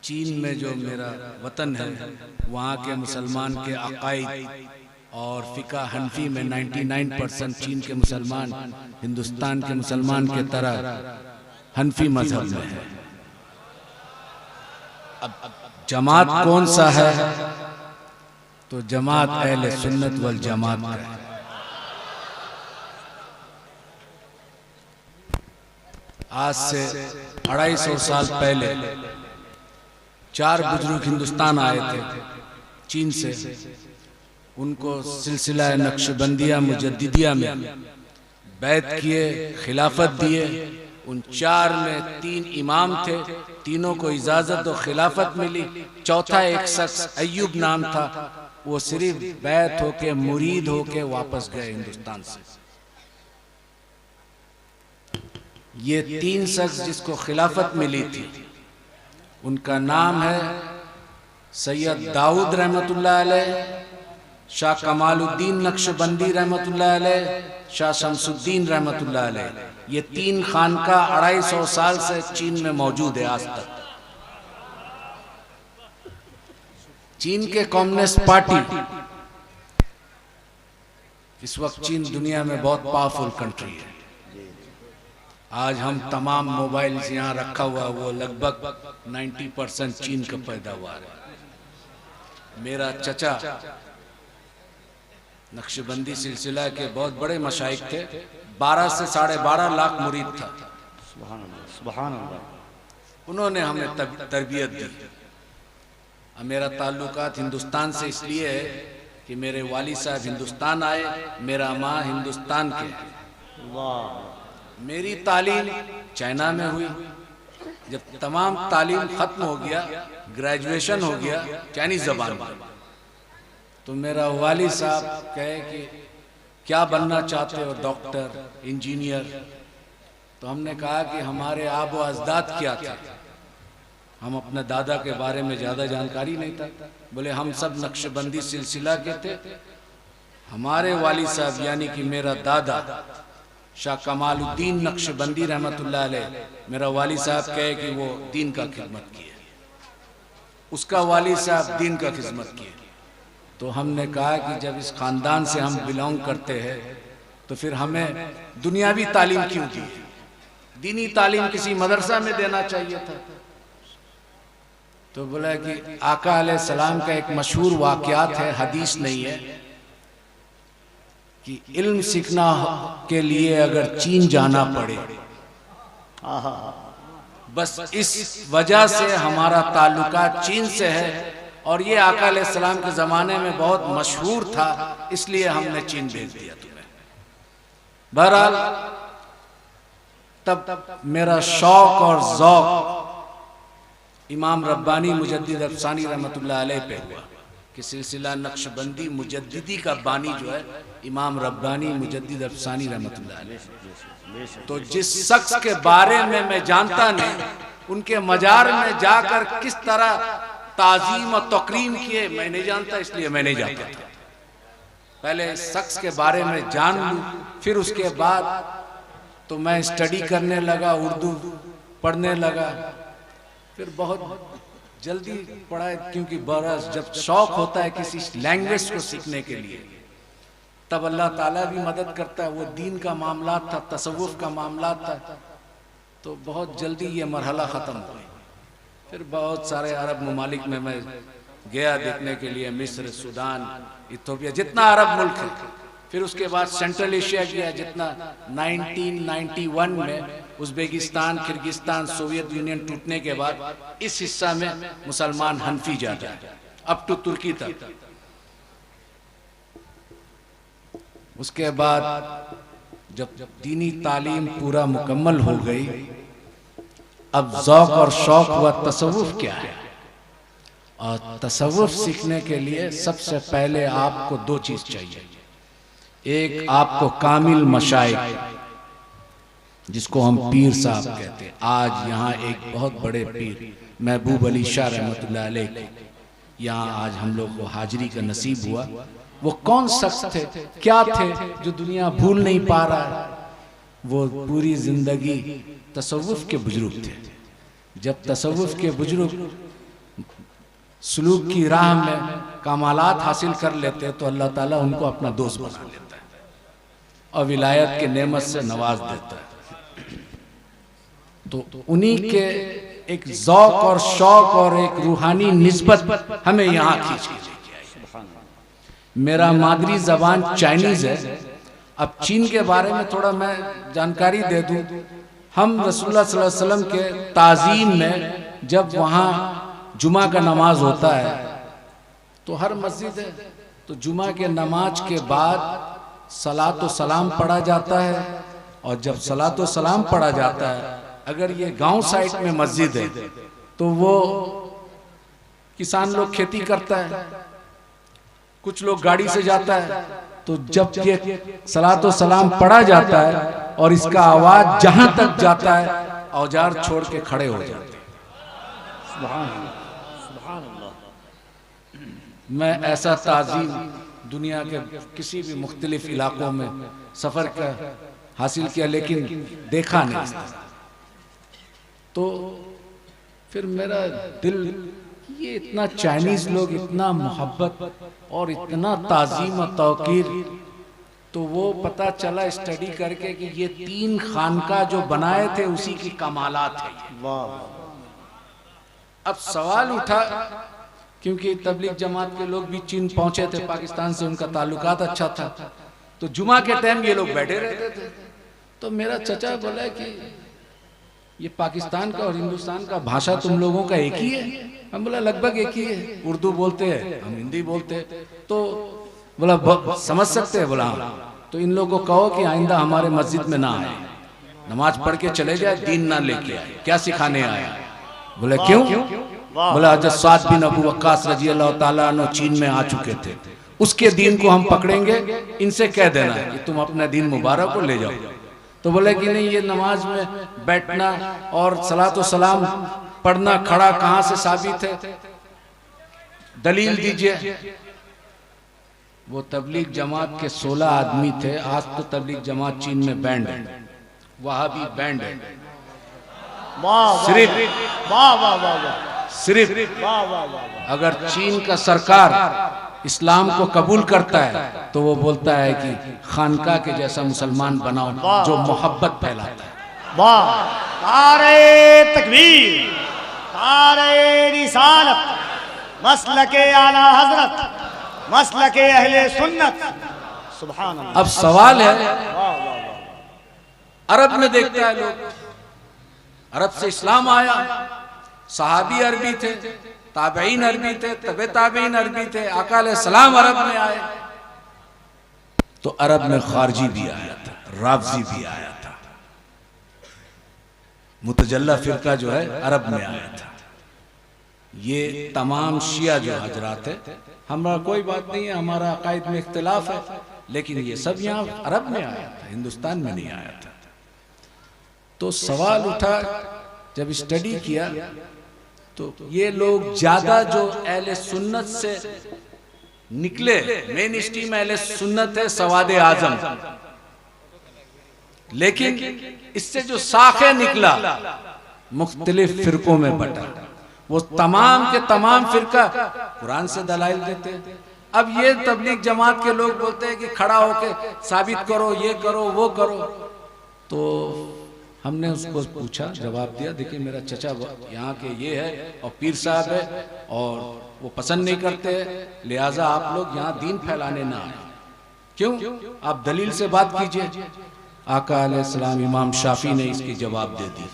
चीन में जो मेरा वतन है वहाँ के मुसलमान के अकायद और फ़िक़ा हनफी में 99% चीन के मुसलमान हिंदुस्तान के मुसलमान के तरह हनफी मजहब में है। अब जमात कौन सा है, तो जमात अहले सुन्नत वल जमात का है। आज से 250 साल पहले 4 बुजुर्ग हिंदुस्तान आए थे चीन से। उनको सिलसिला नक्शबंदिया मुजद्दिदिया में बैत किए, खिलाफत दिए। उन 4 में 3 इमाम थे, तीनों को इजाजत और खिलाफत मिली। चौथा एक शख्स अय्यूब नाम था, वो सिर्फ बैत होके मुरीद होके वापस गए हिंदुस्तान से। ये 3 शख्स जिसको खिलाफत मिली थी, उनका नाम है सैयद दाऊद रहमतुल्लाह अलैह, शाह कमालुद्दीन नक्शबंदी रहमतुल्लाह अलैह, शाह शमसुद्दीन रहमतुल्लाह अलैह। ये 3 खानका 250 साल से चीन में मौजूद है आज तक। चीन के कम्युनिस्ट पार्टी इस वक्त चीन दुनिया में बहुत पावरफुल कंट्री है। आज हम तमाम मोबाइल्स यहाँ रखा हुआ, वो लगभग 90% चीन का पैदावार है। मेरा चचा नक्शबंदी सिलसिला के बहुत बड़े मशाइख थे, 12 से 12.5 लाख मुरीद था। सुभान अल्लाह। उन्होंने हमें तरबियत दी। अब मेरा ताल्लुकात हिंदुस्तान से इसलिए है कि मेरे वाली साहब हिंदुस्तान आए, मेरा माँ हिंदुस्तान के। मेरी तालीम चाइना में हुई। जब तमाम तालीम खत्म हो गया, ग्रेजुएशन हो गया चाइनीज जबान में, तो मेरा वाली साहब कहे कि क्या बनना चाहते हो, डॉक्टर, इंजीनियर। तो हमने कहा कि हमारे आबो अजदाद क्या थे। हम अपने दादा के बारे में ज़्यादा जानकारी नहीं था। बोले हम सब नक्शबंदी सिलसिला के थे। हमारे वाली साहब यानी कि मेरा दादा शाह कमालुद्दीन नक्शबंदी रहमतुल्लाह अलैह, मेरा वाली साहब कहे कि वो दीन का खिदमत किए, उसका वाली साहब दीन का खिदमत किए। तो हमने कहा कि जब इस खानदान से हम बिलोंग करते हैं तो फिर हमें दुनियावी तालीम क्यों दी, दीनी तालीम किसी मदरसा में देना चाहिए था। तो बोला कि आका अलैहिस्सलाम का एक मशहूर वाक़यात है, हदीस नहीं है, कि इल्म सीखना के लिए अगर चीन जाना पड़े, बस इस वजह से हमारा ताल्लुकात चीन से है। और ये आका अलैहिस्सलाम के ज़माने में बहुत मशहूर था, इसलिए हमने चीन भेज दिया तुम्हें। बहरहाल तब मेरा शौक और ज़ौक़ इमाम रब्बानी मुजद्दिद अफ़सानी रहमतुल्लाह अलैह पे हुआ कि सिलसिला नक्शबंदी मुजद्दिदी का बानी जो है इमाम रब्बानी मुजद्दिद अफ़सानी रहमतुल्लाह अलैह। तो जिस शख्स के बारे में मैं जानता नहीं, उनके मजार में जाकर किस तरह ताज़ीम और तकरीम किए मैं नहीं जानता, इसलिए मैं नहीं जाता था। पहले शख्स के बारे में जान लूँ, फिर उसके बाद तो मैं स्टडी करने लगा, उर्दू पढ़ने लगा। फिर बहुत जल्दी पढ़ा, क्योंकि बरस जब शौक होता है किसी लैंग्वेज को सीखने के लिए, तब अल्लाह ताला भी मदद करता है। वो दीन का मामला था, तसव्वुफ का मामला था, तो बहुत जल्दी ये मरहला ख़त्म हो गया। फिर बहुत सारे अरब ममालिक में मैं गया देखने के लिए, मिस्र, सूडान, इथोपिया, जितना अरब मुल्क है। फिर उसके बाद सेंट्रल एशिया गया, जितना 1991 में उज़्बेकिस्तान, किर्गिस्तान, सोवियत यूनियन टूटने के बाद इस हिस्सा में मुसलमान हनफी जाता है, अब तो तुर्की तक। उसके बाद जब दीनी तालीम पूरा मुकम्मल हो गई, अब ज़ौक़ और शौक़ हुआ तसव्वुफ़ क्या है। और तसव्वुफ़ सीखने के लिए सबसे पहले आपको 2 चीज़ चाहिए। एक आपको कामिल मशाइख, जिसको हम पीर साहब कहते हैं। आज यहाँ एक बहुत बड़े पीर महबूब अली शाह रहमतुल्लाह अलैह, यहाँ आज हम लोग को हाजिरी का नसीब हुआ। वो कौन शख्स थे, क्या थे, जो दुनिया भूल नहीं पा रहा है। वो पूरी जिंदगी तसव्वुफ़ के बुजुर्ग थे। जब तसव्वुफ़ के बुजुर्ग सुलूक की राह में कमालात हासिल कर लेते तो अल्लाह ताला उनको अपना दोस्त बना लेता है और विलायत के नेमत से नवाज देता है। तो उन्हीं के एक ज़ौक और शौक और एक रूहानी निस्बत हमें यहाँ खींच के लेके आई। मेरा मादरी जबान चाइनीज है। अब चीन के बारे में थोड़ा मैं जानकारी दे दूं। हम रसूलुल्लाह सल्लल्लाहु अलैहि वसल्लम के ताज़ीम में जब वहाँ जुमा का नमाज होता है तो हर मस्जिद है, तो जुमा के नमाज के बाद सलात व सलाम पढ़ा जाता है। और जब सलात व सलाम पढ़ा जाता है, अगर ये गांव साइड में मस्जिद है तो वो किसान लोग खेती करता है, कुछ लोग गाड़ी से जाता है, तो जब ये सलात व सलाम पढ़ा जाता है और इसका आवाज जहां तक जाता है औजार छोड़ के खड़े हो जाते हैं। सुभान अल्लाह, सुभान अल्लाह। मैं ऐसा ताज़ीम दुनिया के किसी भी मुख्तलिफ इलाकों में सफर का हासिल किया लेकिन देखा नहीं। तो फिर मेरा दिल, ये इतना चाइनीज लोग इतना मोहब्बत और इतना ताज़ीम और तौकीर, तो वो पता चला स्टडी करके कि ये 3 खानका जो बनाए थे उसी की कमालात है। अब सवाल उठा, क्योंकि तबलीग जमात के लोग भी चीन पहुंचे थे, पाकिस्तान से उनका ताल्लुकात अच्छा था, तो जुमा के टाइम ये लोग बैठे रहते थे। तो मेरा चचा बोला कि ये पाकिस्तान का और हिंदुस्तान का भाषा तुम लोगों का एक ही है? हम बोला लगभग एक ही है, उर्दू बोलते हैं, हम हिंदी बोलते हैं। तो बोला समझ सकते हैं? बोला हाँ। तो इन लोगों को कहो कि आइंदा हमारे मस्जिद में ना आए, नमाज पढ़ के चले जाए, दीन ना लेके आए। क्या सिखाने आया? बोले क्यों? बोला हज़रत साद बिन अबू वक्कास रजी अल्लाह ताला अन्हु चीन में आ चुके थे, उसके दीन को हम पकड़ेंगे, इनसे कह देना कि तुम अपना दीन मुबारक को ले जाओ। तो बोले कि नहीं, ये नमाज में बैठना और सलात व सलाम पढ़ना खड़ा कहां से साबित है? दलील दीजिए। वो तबलीग जमात के 16 आदमी थे। आज तो तबलीग जमात चीन में बैंड है, वहाबी बैंड है। सिर्फ अगर चीन का सरकार इस्लाम को कबूल करता है तो वो बोलता है कि खानका के जैसा मुसलमान बनाओ जो मोहब्बत फैलाता है। वाह, नारे तकबीर, नारे रिसालत, मसलके आला हजरत, मसलके अहले सुन्नत। सुभान अल्लाह। अब सवाल है, अरब में देखता है लोग, अरब से इस्लाम आया, सहाबी अरबी थे, ताबईन अरबी थे, तबे ताबईन अरबी थे, आका अलैहिस्सलाम अरब में आए। तो अरब में खारजी भी आया था, राफजी भी आया था, मुतजल्ला फिरका जो है अरब में आया था। ये तमाम शिया जो हजरात है, हमारा कोई बात नहीं है, हमारा अकायद में इख्तिलाफ है, लेकिन ये सब यहाँ अरब में आया था, हिंदुस्तान में नहीं आया था। तो सवाल उठा, जब स्टडी किया तो ये लोग ज्यादा जो अहले सुन्नत से निकले, मेन स्ट्रीम अहले सुन्नत है, सवाद आजम, लेकिन इससे जो साखे निकला मुख्तलिफ फिरकों में बटा। वो तमाम के तमाम फिरका कुरान से दलाइल देते हैं। अब ये तबलीग जमात के लोग बोलते हैं कि खड़ा होके साबित करो, ये करो, वो करो। तो हमने उसको पूछा, जवाब दिया, देखिए मेरा चचा यहाँ के ये है और पीर साहब है और वो पसंद नहीं करते, लिहाजा आप लोग यहाँ दीन फैलाने ना आए। क्यों? आप दलील से बात कीजिए। आका अलैहिस्सलाम इमाम शाफी ने इसकी जवाब दे दी।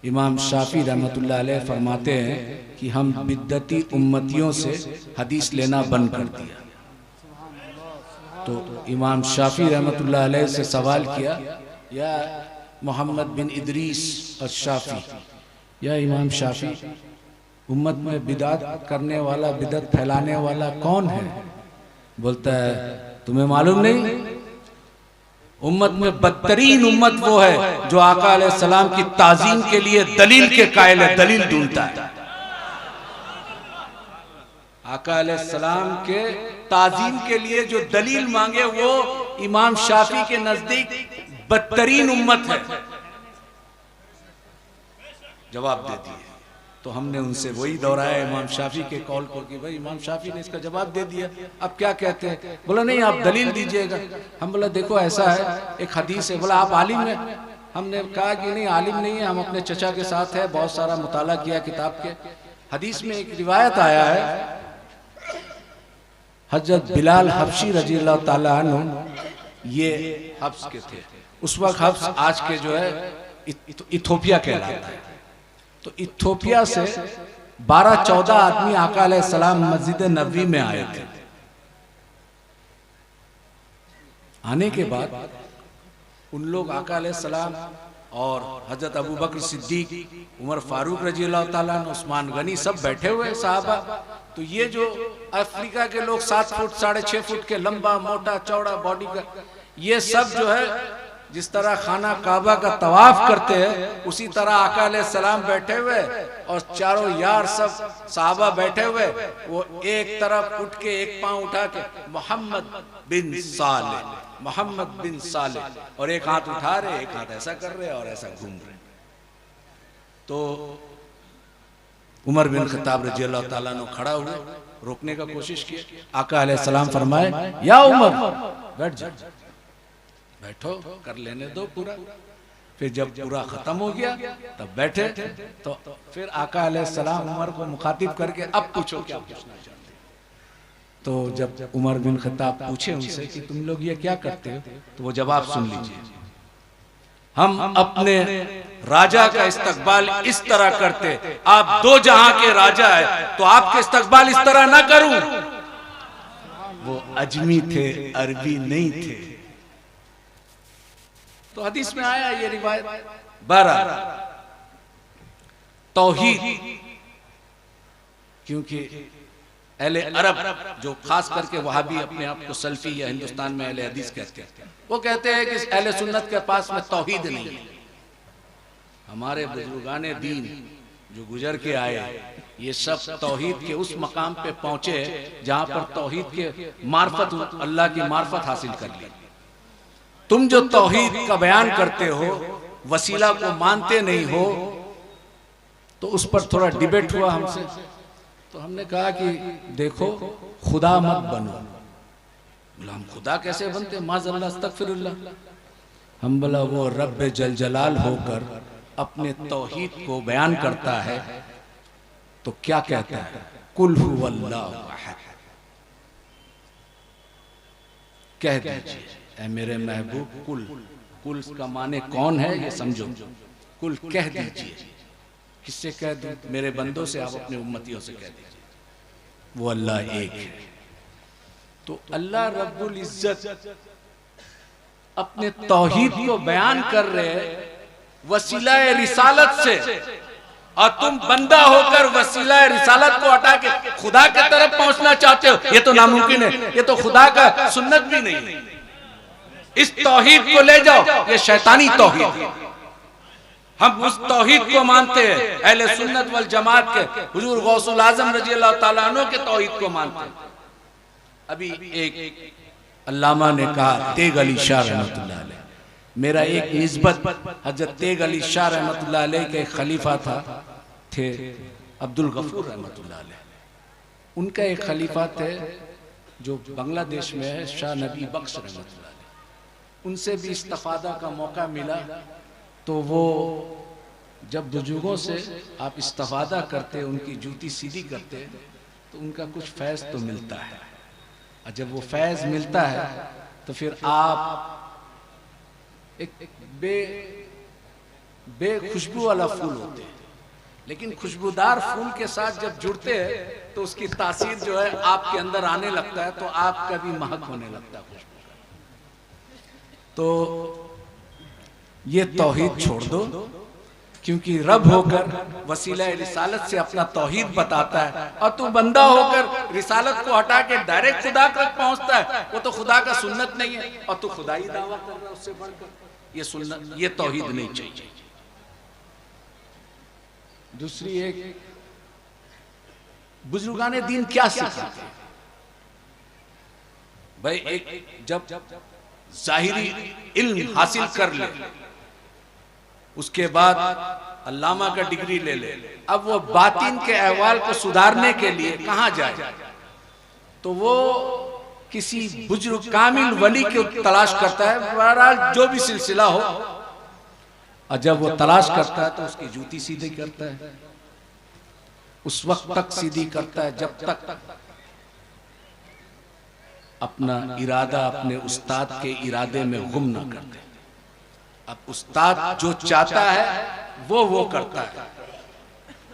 इमाम शाफी रहमतुल्लाह अलैह फरमाते हैं कि हम बिद्दती उम्मतियों से हदीस लेना बंद कर दिया। तो इमाम शाफी रहमतुल्लाह अलैह से सवाल किया, या मोहम्मद बिन इदरीस अश-शाफी, या इमाम शाफी, उम्मत में बिदात करने वाला, बिदत फैलाने वाला कौन है? बोलता है तुम्हें मालूम नहीं? उम्मत में बदतरीन उम्मत वो है जो आका अलैहिस्सलाम की ताज़ीम के लिए दलील के कायल है, दलील ढूंढता है। आका अलैहिस्सलाम के ताज़ीम के लिए जो दलील मांगे वो इमाम शाफी के नजदीक बदतरीन उम्मत है। जवाब दे दिए। तो हमने उनसे वही दोहराया इमाम शाफी के कौल को कि भाई इमाम शाफी ने इसका जवाब दे दिया, अब क्या कहते हैं? बोला नहीं आप दलील दीजिएगा। हम बोला देखो ऐसा है, एक हदीस है। बोला आप आलिम हैं? हमने कहा कि नहीं आलिम नहीं है, हम अपने चचा के साथ है, बहुत सारा मुताला किया किताब के। हदीस में एक रिवायत आया है, हजरत बिलाल हबशी रजी अल्लाह ताला अन्हु ये हब्स के थे। उस वक्त हब्स आज के जो है इथोपिया कहलाता है। तो इथोपिया से 12-14 आदमी आका अलैहिस्सलाम मस्जिद नबवी में आए थे। आने के बाद उन लोग आका अलैहिस्सलाम और हजरत अबू बकर सिद्दीक, उमर फारूक रजी अल्लाह ताला अन्हु, उस्मान गनी सब बैठे हुए साहबा। तो ये जो अफ्रीका के लोग 7 फुट 6.5 फुट के लंबा मोटा चौड़ा बॉडी का, ये सब जो है जिस तरह खाना काबा का तवाफ करते हैं उसी तरह आका अलैहिस्सलाम बैठे हुए और चारों यार सब साहबा बैठे हुए। वो एक तरफ उठ के एक पांव उठा के मोहम्मद बिन साले, मोहम्मद बिन साले, और एक हाथ उठा रहे, एक हाथ ऐसा कर रहे और ऐसा घूम रहे। तो उमर बिन खत्ताब रजी अल्लाह ताला अन्हु खड़ा हुए, रोकने का कोशिश किया। आका अलैहिस्सलाम फरमाए या उमर बैठ जा, बैठो, कर लेने दो पूरा। फिर जब पूरा खत्म हो गया तब बैठे। तो फिर आका अलैहिस्सलाम उमर को मुखातिब करके अब पूछो क्या पूछना चाहते हो। तो जब उमर बिन खत्ताब पूछे उनसे कि तुम लोग ये क्या करते हो, तो वो जवाब सुन लीजिए, हम अपने राजा का इस्तकबाल इस तरह करते, आप 2 जहां के राजा है तो आपके इस्तकबाल इस तरह ना करूं। वो अजमी थे, अरबी नहीं थे। तो हदीस में आया ये रिवायत। 12 तौहीद, क्योंकि अहले अरब जो खास करके वहाबी अपने आप को सल्फी या हिंदुस्तान में अहले हदीस कहते हैं, वो कहते हैं कि अहले सुन्नत के पास में तौहीद नहीं है। हमारे बुजुर्गाने दीन जो गुजर के आए ये सब तौहीद के उस मकाम पे पहुंचे जहां पर तौहीद के मार्फत, अल्लाह की मार्फत हासिल कर ली। तुम जो तौहीद का बयान करते हो, वसीला को मानते नहीं हो, तो उस पर थोड़ा डिबेट हुआ हमसे। तो हमने कहा कि देखो खुदा मत बनो। बोला हम खुदा कैसे बनते, माज़अल्लाह अस्तगफिरुल्लाह। हम बोला वो रब्ब जल जलाल होकर अपने तौहीद को बयान करता है तो क्या कहता है, कुल हुवल्लाहु अहद। कह दीजिए ऐ मेरे महबूब, कुल, कुल का माने कौन है ये समझो, कुल कह दीजिए। किससे कह दूं? मेरे बंदों से, आप अपने उम्मतियों से कह दीजिए, वो अल्लाह एक है। तो अल्लाह रब्बुल इज्जत अपने तौहीद को बयान कर रहे वसीला रिसालत से, और तुम बंदा होकर वसीला रिसालत को हटा के खुदा की तरफ पहुंचना चाहते हो। ये तो नामुमकिन है, ये तो खुदा का सुन्नत भी नहीं है। इस तौहीद को ले जाओ, ये शैतानी तौहीद है। हम उस तौहीद को मानते हैं, अहले सुन्नत वल जमात के हुजूर गौसुल आजम रजी अल्लाह ताला अन्हु के तौहीद को मानते हैं। अभी एक अल्लामा ने कहा, तेग अली शाह रहमतुल्लाह अलैह, मेरा एक निस्बत हजरत तेग अली शाह रहमतुल्लाह अलैह के खलीफा थे अब्दुल गफूर रहमतुल्लाह अलैह। उनका एक खलीफा थे जो बांग्लादेश में है, शाह नबी बख्श रहमतुल्लाह। उनसे भी इस्तिफादा का मौका मिला। तो वो जब बुजुर्गों से आप इस्तिफादा करते, उनकी जूती सीधी करते, तो उनका कुछ फैज़ तो मिलता है। और जब वो फैज़ मिलता है तो फिर आप एक बेखुशबू वाला फूल होते हैं, लेकिन खुशबूदार फूल के साथ जब जुड़ते हैं तो उसकी तासीर जो है आपके अंदर आने लगता है, तो आपका भी महक होने लगता है खुशबू। तो ये तौहीद छोड़ दो, क्योंकि रब होकर वसीला रिसालत से अपना तौहीद बताता है, और तू बंदा होकर रिसालत को हटा के डायरेक्ट खुदा तक पहुंचता है। वो तो खुदा का सुन्नत नहीं है और तू खुदा ही दावा कर रहा है उससे बढ़कर। ये सुन्नत, ये तौहीद नहीं चाहिए। दूसरी एक, बुजुर्गाने दीन क्या सिखाते हैं भाई, एक जब जाहिरी इल्म हासिल कर ले, उसके बाद अल्लामा का डिग्री ले ले, अब वो बातिन के अहवाल को सुधारने के लिए कहां जाए? तो वो किसी बुजुर्ग कामिल वली की तलाश करता है। बहरहाल जो भी सिलसिला हो, और जब वो तलाश करता है तो उसकी जूती सीधी करता है, उस वक्त तक सीधी करता है जब तक अपना इरादा अपने उस्ताद के इरादे में गुम ना कर दे। अब उस्ताद जो चाहता है वो करता है।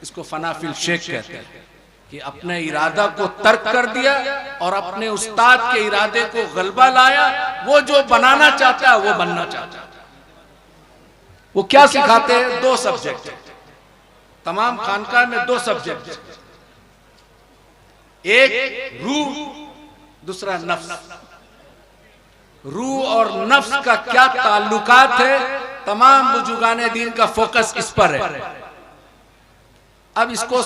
इसको फनाफिल शेख कहते हैं कि अपने इरादा को तर्क कर दिया और अपने उस्ताद के इरादे को गलबा लाया। वो जो बनाना चाहता है वो बनना चाहता है। वो क्या सिखाते हैं? 2 सब्जेक्ट, तमाम खानकाह में 2 सब्जेक्ट, एक रूह, दूसरा नफ्स। रूह और नफ्स का क्या ताल्लुकात है, तमाम बुजुर्गाने दीन का फोकस इस पर है। अब इसको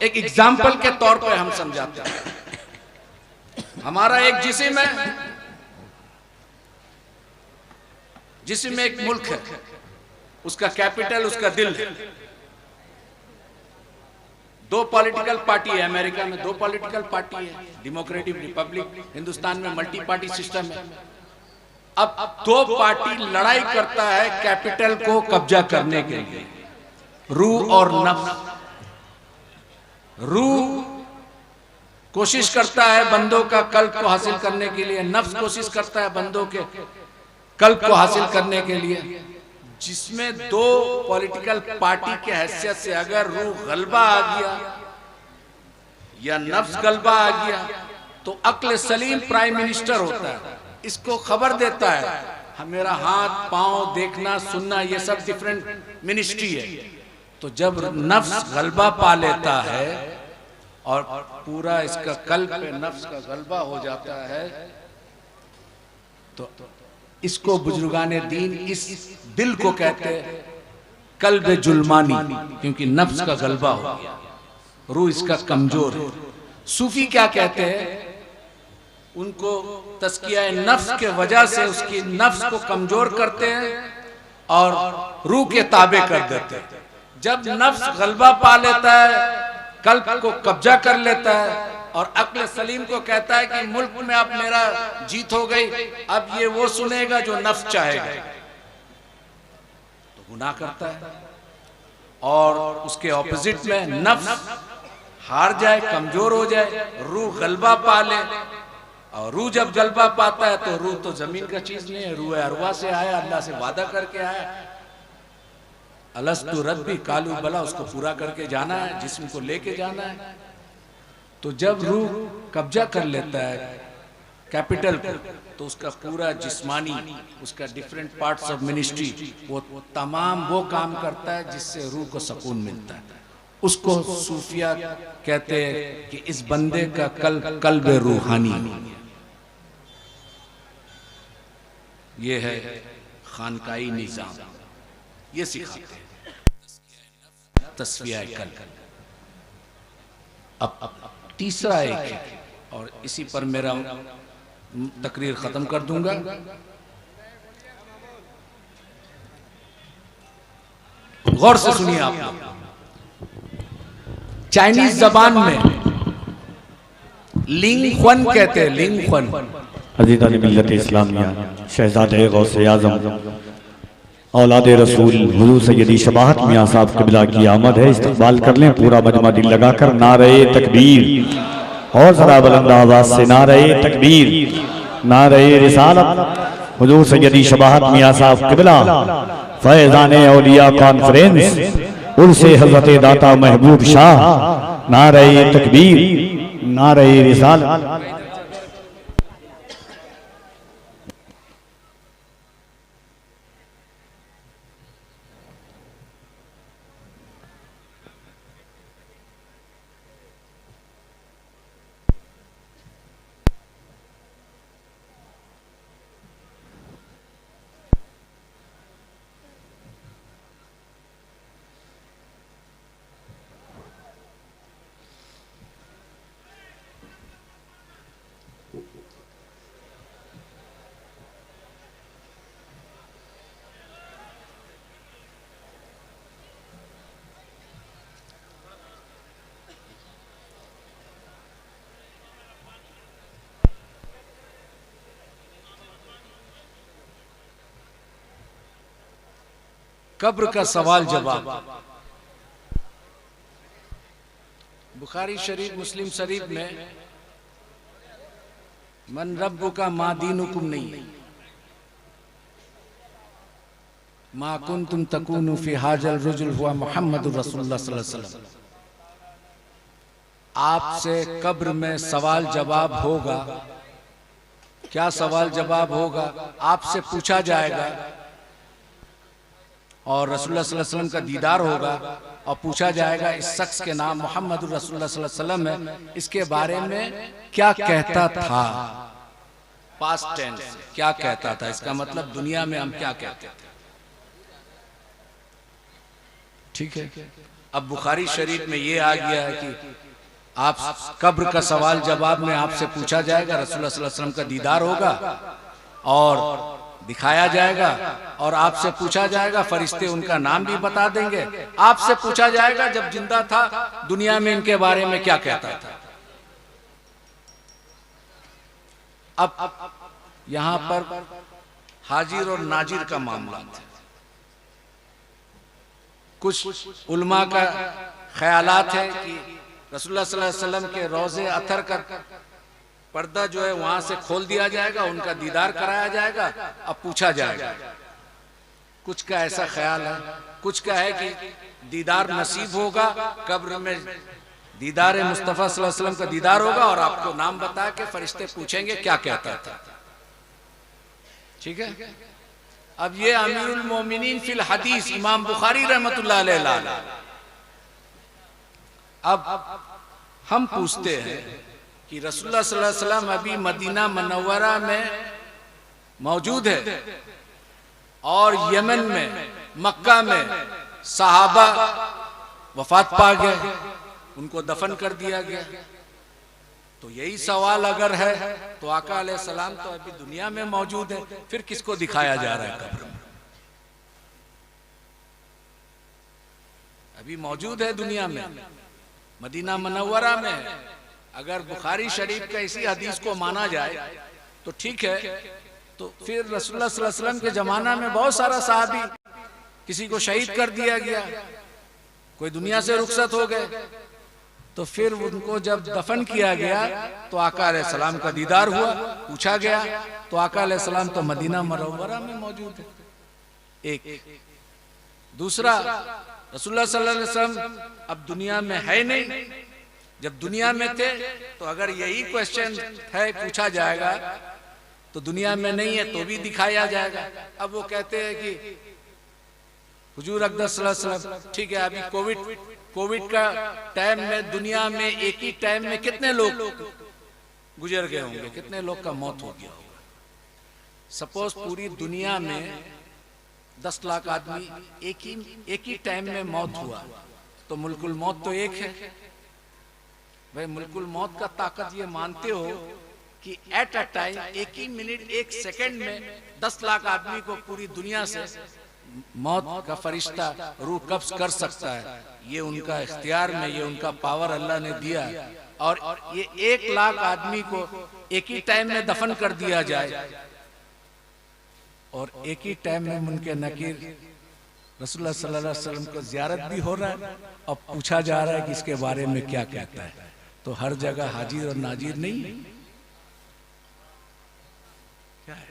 एक एग्जाम्पल के तौर पे हम समझाते हैं। हमारा एक जिस्म है, जिस्म में एक मुल्क है, उसका कैपिटल उसका दिल है। 2 पॉलिटिकल पार्टी है अमेरिका में, 2 पॉलिटिकल पार्टी है, डेमोक्रेटिक रिपब्लिक। हिंदुस्तान में मल्टी पार्टी सिस्टम है। अब 2 पार्टी लड़ाई करता है कैपिटल को कब्जा करने के लिए, रूह और नफ्स। रूह कोशिश करता है बंदों का कल्ब को हासिल करने के लिए, नफ्स कोशिश करता है बंदों के कल्ब को हासिल करने के लिए। जिसमें 2 पॉलिटिकल पार्टी के हैसियत से अगर रूह गलबा आ गया या नफ्स गलबा आ गया तो अक्ल सलीम प्राइम मिनिस्टर होता है, इसको खबर देता है। मेरा हाथ पांव देखना सुनना ये सब डिफरेंट मिनिस्ट्री है। तो जब नफ्स गलबा पा लेता है और पूरा इसका कल्ब पे नफ्स का गलबा हो जाता है तो इसको बुजुर्गाने दीन इस दिल को कहते हैं कल्ब जुल्मानी, क्योंकि नफ्स का गलबा हो गया, रूह इसका कमजोर है। सूफी क्या कहते हैं? उनको तस्किया नफ्स के वजह से उसकी नफ्स को कमजोर करते हैं और रूह के ताबे कर देते हैं। जब नफ्स गलबा पा लेता है, कल्ब को कब्जा कर लेता है और अक्ल सलीम को कहता है कि मुल्क में अब मेरा जीत हो गई, अब ये वो सुनेगा जो नफ्स चाहेगा, तो गुनाह करता है। और उसके ऑपोजिट में नफ्स हार जाए, कमजोर हो जाए, रूह गलबा पा ले। और रूह जब गलबा पाता है तो रूह तो जमीन का चीज नहीं है, रूह अरवा से आया, अल्लाह से वादा करके आया। अलस्तु रब्बी कालू बला, उसको पूरा करके जाना है, जिस्म को लेके जाना है। तो जब रूह कब्जा कर लेता है कैपिटल को तो उसका पूरा जिस्मानी, उसका डिफरेंट पार्ट्स ऑफ मिनिस्ट्री, वो तमाम वो काम करता है जिससे रूह को सुकून मिलता है। उसको सूफिया कहते हैं कि इस बंदे का कल्ब रूहानी। ये है खानकाई निजाम, ये सिखाते हैं तस्फिया कल्ब। अब तीसरा एक है और इसी पर मेरा तकरीर खत्म कर दूंगा। गौर से सुनिए आप। चाइनीज जबान में लिंग ख्वन कहते हैं, लिंग ख्वन। अज़ीज़ मिल्लत इस्लामिया शहज़ादे गौसे आज़म औलादे रसूल हुज़ूर सैयदी शबाहत मियां साहब क़िबला की आमद है। इस्तक़बाल कर लें पूरा मजमा दिल लगाकर। नारे तकबीर, और ज़रा बुलंद आवाज़ से नारे तकबीर, नारे रिसालत। हुज़ूर सैयदी शबाहत मियां साहब क़िबला फैज़ाने औलिया कॉन्फ्रेंस उनसे हज़रत दाता महबूब शाह। नारे तकबीर, नारे रिसालत। कब्र का सवाल जवाब। बुखारी शरीफ, मुस्लिम शरीफ में मन रब्बुका मा दीनुकुम नहीं, मा कुंतुम तकूनु फी हाजल रुजुल हुआ मुहम्मदुर रसूलुल्लाह सल्लल्लाहु अलैहि वसल्लम। आपसे कब्र में सवाल जवाब होगा। क्या सवाल जवाब होगा? आपसे पूछा जाएगा और रसूलुल्लाह सल्लल्लाहु अलैहि वसल्लम का दीदार होगा और पूछा जाएगा इस शख्स के नाम मोहम्मद रसूलुल्लाह सल्लल्लाहु अलैहि वसल्लम है, इसके बारे में क्या कहता था। पास्ट टेंस, क्या कहता था, इसका मतलब दुनिया में हम क्या कहते थे। ठीक है। अब बुखारी शरीफ में ये आ गया है कि आप कब्र का सवाल जवाब में आपसे पूछा जाएगा, रसूलुल्लाह सल्लल्लाहु अलैहि वसल्लम का दीदार होगा और दिखाया जाएगा और आपसे पूछा जाएगा, फरिश्ते उनका नाम भी बता देंगे। आपसे पूछा जाएगा जब जिंदा था दुनिया में इनके बारे में क्या कहता था। अब यहां पर हाजिर और नाजिर का मामला था। कुछ उलमा का ख्यालात है कि रसूलुल्लाह सल्लल्लाहु अलैहि वसल्लम के रोज़े अतर का पर्दा जो है वहां से खोल दिया जाएगा, उनका दीदार कराया जाएगा, अब पूछा जाएगा। कुछ का ऐसा ख्याल है, कुछ का है कि दीदार नसीब होगा, कब्र में दीदार मुस्तफ़ा सल्लल्लाहु अलैहि वसल्लम का दीदार होगा और आपको नाम बता के फरिश्ते पूछेंगे क्या कहता था। ठीक है। अब ये अमीरुल मोमिनीन फिल हदीस इमाम बुखारी रहमतुल्लाह अलैह। अब हम पूछते हैं कि रसूलुल्लाह सल्लल्लाहु अलैहि वसल्लम अभी मदीना मुनव्वरा में मौजूद है और यमन में, मक्का में सहाबा वफात पा गए, उनको दफन कर दिया गया। तो यही सवाल अगर है तो आका अलैहिस्सलाम तो अभी दुनिया में मौजूद है, फिर किसको दिखाया जा रहा है कब्र में? अभी मौजूद है दुनिया में, मदीना मुनव्वरा में। अगर बुखारी शरीफ का इसी हदीस को माना जाए तो ठीक है, तो फिर रसूलुल्लाह सल्लल्लाहु अलैहि वसल्लम के जमाना में बहुत सारा सहाबी, किसी को शहीद कर दिया गया, कोई दुनिया से रुखसत हो गए, तो फिर उनको जब दफन किया गया तो आका अलैहिस्सलाम का दीदार हुआ, पूछा गया तो आका अलैहिस्सलाम तो मदीना मुनव्वरा में मौजूद है। एक दूसरा, रसूलुल्लाह सल्लल्लाहु अलैहि वसल्लम अब दुनिया में है नहीं, जब दुनिया में थे तो अगर यही क्वेश्चन है पूछा जाएगा तो दुनिया में नहीं है तो भी दिखाया जाएगा। अब वो कहते हैं कि हुजूर अक़दस सल्लल्लाहु अलैहि वसल्लम, ठीक है, अभी कोविड का टाइम में दुनिया में एक ही टाइम में कितने लोग गुजर गए होंगे, कितने लोग का मौत हो गया होगा। सपोज पूरी दुनिया में 10 लाख आदमी एक ही टाइम में मौत हुआ तो मुल्कुल मौत तो एक है। भाई मुल्कुल मौत का ताकत ये मानते हो कि एट अ टाइम, एक ही मिनट, एक सेकंड में 10 लाख आदमी को पूरी दुनिया से मौत का फरिश्ता रूह कब्ज कर सकता है। ये उनका इख्तियार में, ये उनका पावर अल्लाह ने दिया। और ये 1 लाख आदमी को एक ही टाइम में दफन कर दिया जाए और एक ही टाइम में मुनके नकीर रसूलुल्लाह सल्लल्लाहु अलैहि वसल्लम को जियारत भी हो रहा है और पूछा जा रहा है कि इसके बारे में क्या कहता है। तो हर जगह हाजिर और नाजिर नहीं है। क्या है?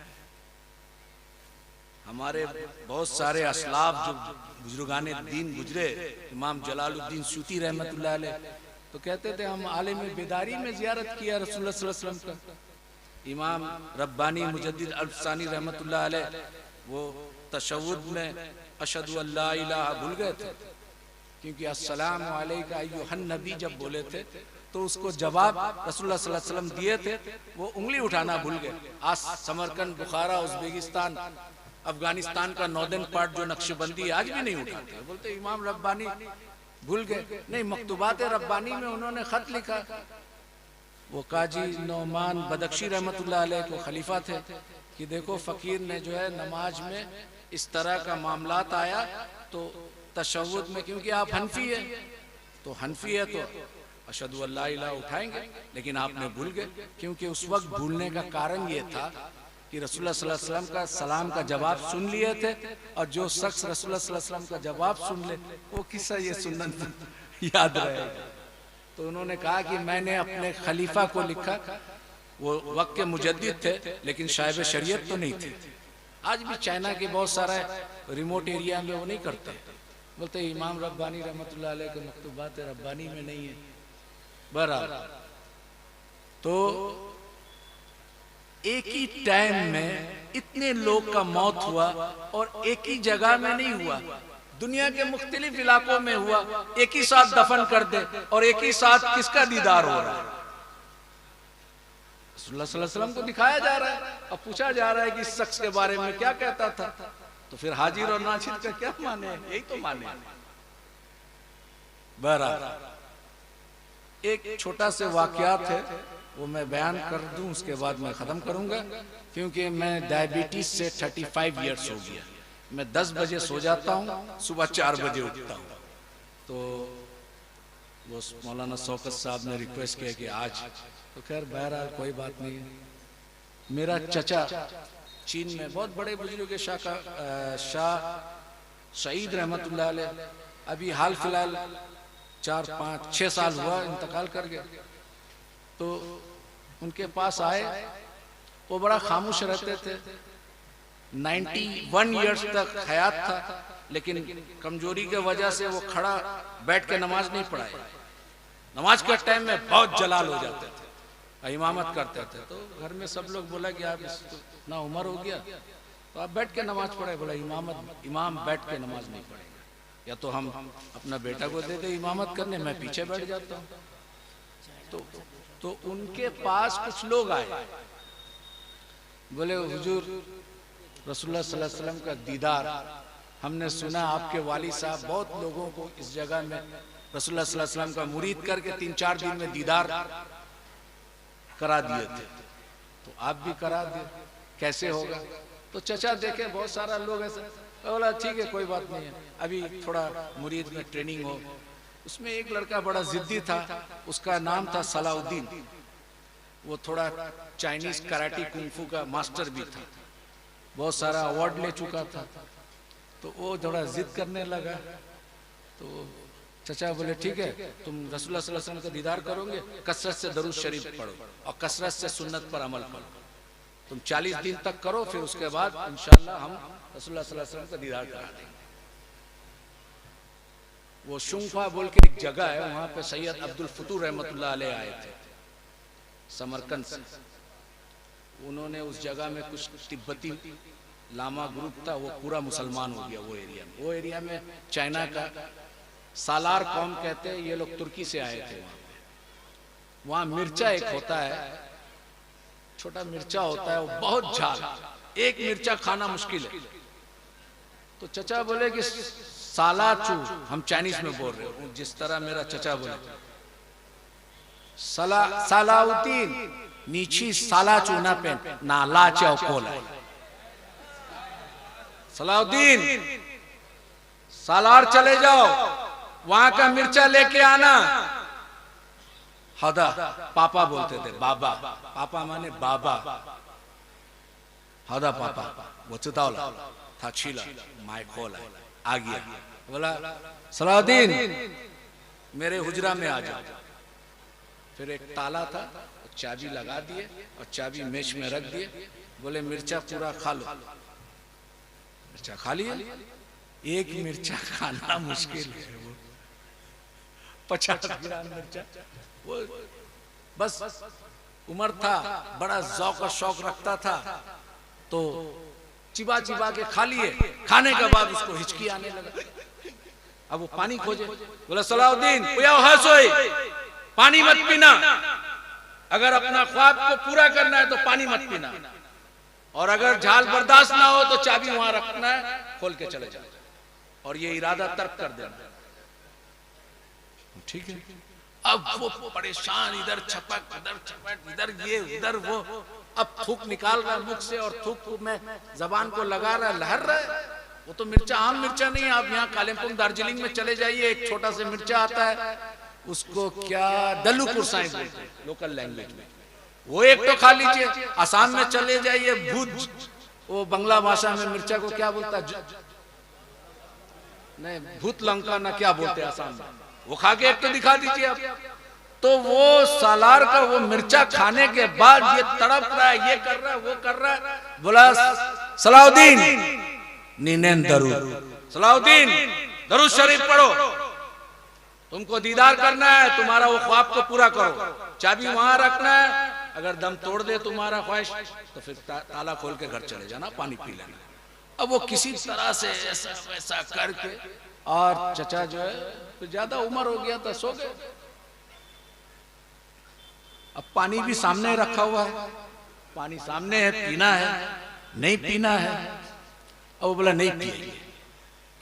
हमारे बहुत सारे असलाफ जो बुजुर्गाने दीन गुजरे, इमाम जलालुद्दीन सूती रहमतुल्लाह अलैह, तो कहते थे हम आलिम बेदारी में जियारत किया रसूलुल्लाह सल्लल्लाहु अलैहि वसल्लम का। इमाम रब्बानी मुजद्दिद अल्फसानी रहमतुल्लाह अलैह वो तशव्वुद में अशहदु अल्ला इलाहा भूल गए थे, क्योंकि अस्सलामु अलैका अय्युहन नबी जब बोले थे तो उसको जवाब रसूलुल्लाह सल्लल्लाहु अलैहि वसल्लम दिए थे, वो उंगली उठाना भूल गए। आज समरकंद, बुखारा, उज़्बेकिस्तान, अफगानिस्तान का नॉर्दर्न पार्ट जो नक्शबंदी आज भी नहीं उठाते, बोलते इमाम रब्बानी भूल गए। नहीं, मकतूबात रब्बानी में उन्होंने खत लिखा। वो काजी नौमान बदख्शी रहमतुल्लाह अलैह को खलीफा थे कि देखो फकीर ने जो है नमाज में इस तरह का मामलात आया तो तशव्वुद में, क्योंकि आप हनफी है तो हनफी है तो अशहदु अल्ला इलाहा उठाएंगे, लेकिन आपने भूल गए। क्योंकि उस वक्त भूलने का कारण ये था कि रसूलुल्लाह सल्लल्लाहु अलैहि वसल्लम का सलाम का जवाब सुन लिए थे, और जो शख्स रसूलुल्लाह सल्लल्लाहु अलैहि वसल्लम का जवाब सुन ले वो किस्सा ये सुन्नत याद रहेगा। तो उन्होंने कहा कि मैंने अपने खलीफा को लिखा, वो वक्त के मुजद्दिद थे लेकिन साहिब शरीयत तो नहीं थे। आज भी चाइना के बहुत सारा रिमोट एरिया में वो नहीं करते, बोलते इमाम रब्बानी रहमतुल्लाह अलैह के मकतूबात रब्बानी में नहीं है। बहरहाल तो एक ही टाइम में इतने लोग का मौत हुआ और एक ही जगह में नहीं हुआ, दुनिया के मुख्तलिफ इलाकों में हुआ, एक ही साथ दफन कर दे और एक ही साथ किसका दीदार हो रहा है? रसूलुल्लाह सल्लल्लाहु अलैहि वसल्लम को दिखाया जा रहा है और पूछा जा रहा है कि इस शख्स के बारे में क्या कहता था, तो फिर हाजिर और नाजिर का क्या माने? यही तो माने। बहरहाल एक छोटा से वाकयात है, वो मैं बयान कर दूं, उसके बाद मैं खत्म करूंगा, क्योंकि मैं डायबिटीज से 35 इयर्स हो गया। मैं 10 बजे सो जाता हूँ, सुबह 4 बजे उठता हूँ। तो वो मौलाना शौकत साहब ने रिक्वेस्ट किया कि आज, तो खैर बहरहाल कोई बात नहीं। मेरा चचा चीन में बहुत बड़े बुजुर्ग शाह सईद रहमतुल्लाह अलैह, अभी हाल फिलहाल 4-5-6 साल हुआ इंतकाल कर गया। तो उनके पास आए, वो बड़ा खामोश रहते थे, 91 इयर्स तक हयात था, लेकिन कमजोरी के वजह से वो खड़ा बैठ के नमाज नहीं पढ़ाए। नमाज के टाइम में बहुत जलाल हो जाते थे, इमामत करते थे। तो घर में सब लोग बोला कि आप इतना उम्र हो गया तो आप बैठ के नमाज पढ़े। बोला इमाम बैठ के नमाज नहीं पढ़ेगा, या तो हम अपना बेटा को दे दे इमामत करने, मैं पीछे बैठ जाता हूँ। तो उनके पास कुछ लोग आए, बोले हुजूर रसूलुल्लाह सल्लल्लाहु अलैहि वसल्लम का दीदार, हमने सुना आपके वाली साहब बहुत लोगों को इस जगह में रसूलुल्लाह सल्लल्लाहु अलैहि वसल्लम का मुरीद करके 3-4 दिन में दीदार करा दिए थे, तो आप भी करा दिए, कैसे होगा? तो चचा देखे बहुत सारा लोग ऐसे, बोला ठीक है कोई बात नहीं है, अभी थोड़ा मुरीद में ट्रेनिंग हो। उसमें एक लड़का बड़ा जिद्दी था, उसका नाम था सलाउद्दीन, वो थोड़ा चाइनीज कराटे कुंफू का मास्टर भी था, बहुत सारा अवार्ड ले चुका था। तो वो थोड़ा जिद करने लगा, तो चचा बोले ठीक है तुम रसूलुल्लाह सल्लल्लाहु अलैहि वसल्लम का दीदार करोगे, कसरत से दरूद शरीफ पढ़ो और कसरत से सुन्नत पर अमल करो, तुम 40 दिन तक करो, फिर उसके बाद इंशाअल्लाह हम रसूलुल्लाह सल्लल्लाहु अलैहि वसल्लम का दीदार करा देंगे। वो शुंफा बोल के एक जगह है, वहां पे सैयद अब्दुल फतूह रहमतुल्लाह अलैह आए थे समरकंद से। उन्होंने उस जगह में कुछ तिब्बती लामा ग्रुप था, वो पूरा मुसलमान हो गया वो एरिया में। वो एरिया में चाइना का सालार कौम कहते हैं, ये लोग तुर्की से आए थे। वहां मिर्चा एक होता है, छोटा मिर्चा होता है, वो बहुत झाल, एक मिर्चा खाना मुश्किल है। तो चचा बोले कि सालाचू, हम चाइनीज में बोल रहे हो, जिस तरह मेरा चचा बोले सालाउद्दीन नीची सालाचू ना पेन नाला चौकोला, सलाउद्दीन सालार चले जाओ, वहां का मिर्चा लेके आना। हदा पापा बोलते थे, बाबा, पापा माने बाबा, हदा पापा वो चुतावला था छीला माय खोला आ गया। बोला सलाउद्दीन मेरे हुजरा में आ जाओ। फिर एक ताला था, चाबी लगा दिए और चाबी मेज में रख दिए। बोले मिर्चा पूरा खा लो। मिर्चा खा लिया, एक मिर्चा खाना मुश्किल है, वो 50 ग्राम मिर्चा। वो बस उम्र था, बड़ा ज़ौक़ और शौक रखता था, तो चिबा चिबा के खा लिए। खाने के बाद उसको हिचकी आने लगा, अब वो पानी खोजे। बोला सलाउद्दीन पानी मत पीना, अगर अपना ख्वाब को पूरा करना है तो पानी मत पीना, और अगर झाल बर्दाश्त ना हो तो चाबी वहां रखना है, खोल के चले जाओ, और ये इरादा तर्क कर देना। ठीक है, अब वो परेशान, इधर छपक इधर ये उधर वो, अब थूक निकाल रहा है मुख से और थूक में जबान को लगा रहा है, लहर रहा है। वो तो मिर्चा आम मिर्चा नहीं है। आप यहाँ कालिम्पोंग दार्जिलिंग में चले जाइए, एक छोटा सा मिर्चा आता है, उसको क्या डल्लू कुरसाई बोलते हैं लोकल लैंग्वेज में। वो एक तो खा लीजिए। आसाम में चले जाइए, भूज, वो बंगला भाषा में मिर्चा को क्या बोलता है, नहीं भूत लंका ना क्या बोलते हैं आसाम में, वो खा के एक तो दिखा दीजिए आप। तो वो सालार का वो मिर्चा खाने के बाद ये तड़प रहा है, ये कर रहा है, वो कर रहा है। बोला सलाउद्दीन नीनेन दरूद, सलाउद्दीन दरूद शरीफ पढ़ो, तुमको दीदार करना है, तुम्हारा वो ख्वाब को पूरा करो, चाबी वहां रखना है, अगर दम तोड़ दे तुम्हारा ख्वाहिश तो फिर ताला खोल के घर चले जाना, पानी पी लेना। अब वो किसी तरह से ऐसा वैसा करके, और चचा जो है तो ज्यादा उम्र हो गया था, सो गए। अब पानी भी सामने रखा हुआ है, पानी सामने है, पीना है नहीं पीना है। अब वो बोला नहीं पिएंगे।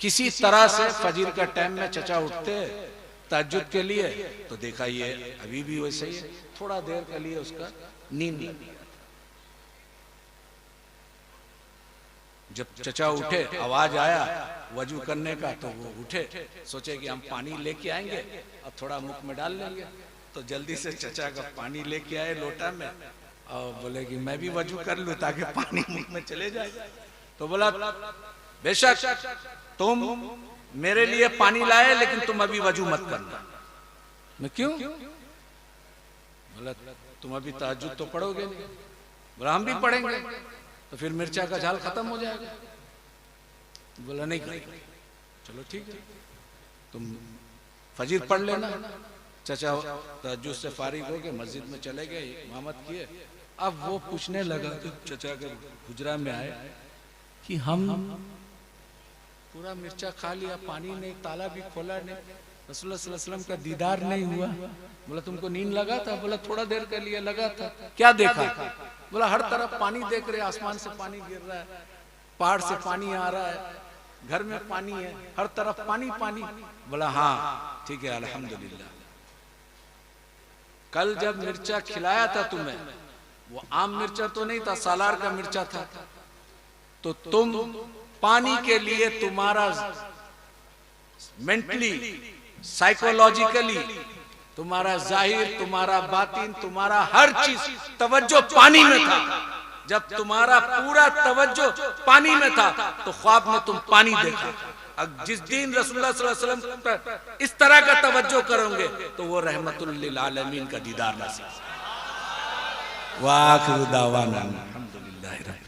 किसी तरह से फजीर का टाइम में चचा उठते तहज्जुद के लिए, तो देखा ये अभी भी वैसे ही है, थोड़ा देर के लिए उसका नींद लग गया। जब चचा उठे, आवाज आया वजू करने का, तो वो उठे, सोचे कि हम पानी लेके आएंगे और थोड़ा मुख में डाल लेंगे। तो जल्दी से चचा का पानी लेके आए लोटा में, और बोले कि मैं भी वजू कर लूं ताकि पानी मुख में चले जाए। तो बोला बेशक तुम मेरे लिए पानी लाए, लेकिन तुम अभी वजू मत करना। मैं क्यों? बोला तुम अभी तहज्जुद तो पढ़ोगे नहीं। बोला हम भी पढ़ेंगे, तो फिर मिर्चा का झाल खत्म हो जाएगा। बोला नहीं करेंगे। चलो ठीक है, तुम फजीर पढ़ लेना। चचा तहज्जुद से फारिग हो गए, मस्जिद में चले गए, इमामत किए। अब वो पूछने लगा, तो चचा के हुजरा में आए कि हम पूरा मिर्चा खा लिया, पानी नहीं, ताला भी खोला नहीं, रसूलुल्लाह सल्लल्लाहु अलैहि वसल्लम का दीदार नहीं हुआ। बोला तुमको नींद लगा था? बोला थोड़ा देर के लिए लगा था। क्या देखा? बोला हर तरफ पानी देख रहे, आसमान से पानी गिर रहा है, पहाड़ से पानी आ रहा है, घर में पानी है, हर तरफ पानी पानी। बोला हाँ ठीक है अल्हम्दुलिल्लाह। कल जब मिर्चा खिलाया था तुम्हें, वो आम मिर्चा तो नहीं था, सालार का मिर्चा था। तो तुम पानी के लिए तुम्हारा मेंटली, साइकोलॉजिकली, तुम्हारा जाहिर, तुम्हारा बातिन, तुम्हारा हर चीज तवज्जो पानी में था। जब तुम्हारा पूरा तवज्जो पानी में था, तो ख्वाब में तुम पानी देखा। अब जिस दिन रसूलुल्लाह सल्लल्लाहु अलैहि वसल्लम पर इस तरह का तवज्जो करोगे, तो वो रहमतुल लिल आलमीन का दीदार नसीब। वाखिरु दावाना।